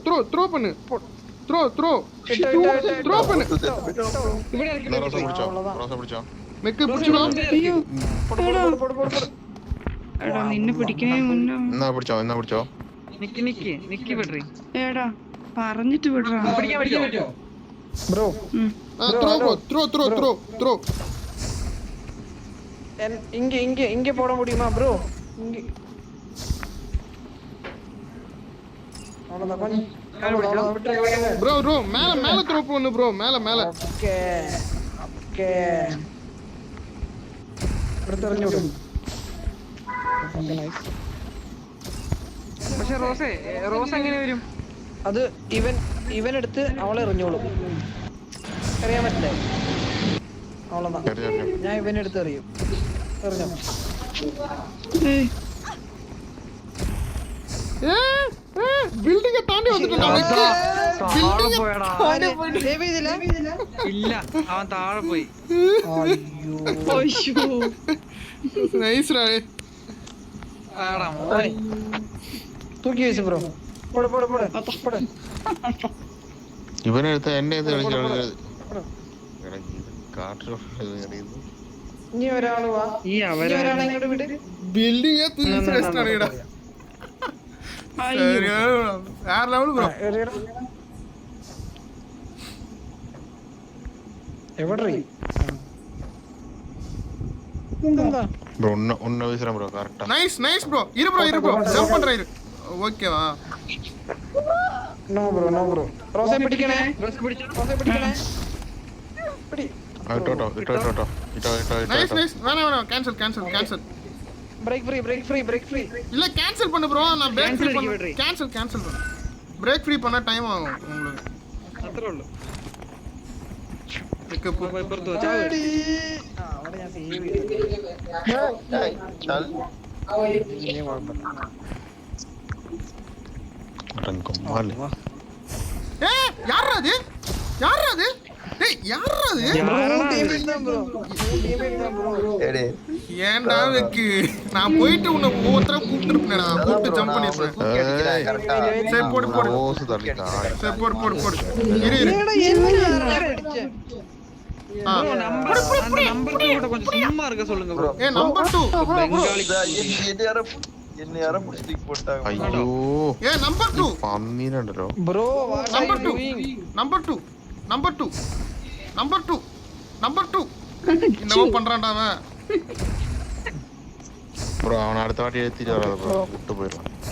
throw பண்ணு throw பண்ணு mech பிடிச்சோ എടാ നിന്നെ പിടിക്കണേ മുന്നേ എന്നാ പിടിച്ചോ നിക്കി വിടറി എടാ പറഞ്ഞിട്ട് വിടറാ പിടിക്കാൻ പറ്റുമോ ബ്രോ த்ரோ இங்க போட முடியுமா ப்ரோ இங்க அவ்வளவுதான் ப்ரோ மேல த்ரோ பண்ணு ப்ரோ மேல ஓகே എടുത്തെറിഞ്ഞു വിടും പക്ഷെ റോസ് എങ്ങനെ വരും അത് ഇവൻ എടുത്ത് അവളെ എറിഞ്ഞോളും അറിയാൻ പറ്റില്ലേ അവളെന്നാ ഞാൻ ഇവനെടുത്ത് എറിയും എറിഞ്ഞോ ബിൽഡിംഗ് താണ്ടി വന്നിട്ടുണ്ടോ ഇല്ല അവൻ താഴെ പോയി നൈസ് റാ തൂക്കി വെച്ചു ബ്രോ പോടെ ഇവനെടുത്ത് എന്നെ ഇനി ഒരാള് വാ ഒരാളെ ഇങ്ങോട്ട് വിട് ബിൽഡിംഗ് തീർച്ചയായിട്ടും ഇടാ വേറെ ലെവൽ ബ്രോ എവിടെ ப்ரோ உன்ன வீசுறேன் ப்ரோ கரெக்ட்டா நைஸ் ப்ரோ இரு ப்ரோ ஜம்ப் பண்றா இரு ஓகேவா നോ ബ്രോ റോസെ പിടിക്കണേ പിടി ഇട്ടോ நைஸ் வேணாம் கேன்சல் பிரேக் ஃப்ரீ இல்ல கேன்சல் பண்ணு ப்ரோ நான் பிரேக் ஃப்ரீ பண்ணு கேன்சல் பண்ணு பிரேக் ஃப்ரீ பண்ண டைம் ஆகும் உங்களுக்கு അത്രേ ഉള്ളൂ അവിടെ ഞാൻ സേവ് யாரா அது டேய் யாரா அது ஏன்டா வெக்கு நான் போயிட்டு உன்னை ஒவ்வொருத்தர கூப்பிட்டுருப்பேன்டா கூப்பிட்டு ஜம்ப் பண்ணிருப்பேன் சரி போடு ஓசு தள்ளிட்டா சரி போடு இரு நம்பர் 2 கூட கொஞ்சம் சும்மா இருக்க சொல்லுங்க ப்ரோ நம்பர் 2 பெங்காலி என்ன யாரோ புடிச்சு போட்டாங்க അയ്യോ നമ്പർ 2 പന്നീനുണ്ടല്ലോ ബ്രോ നമ്പർ 2 என்னவோ பண்றான்டா அவன் ப்ரோ அவன் அடுத்த வாட்டி ஏத்திட்டு வராத ப்ரோ விட்டு போயிடுவான்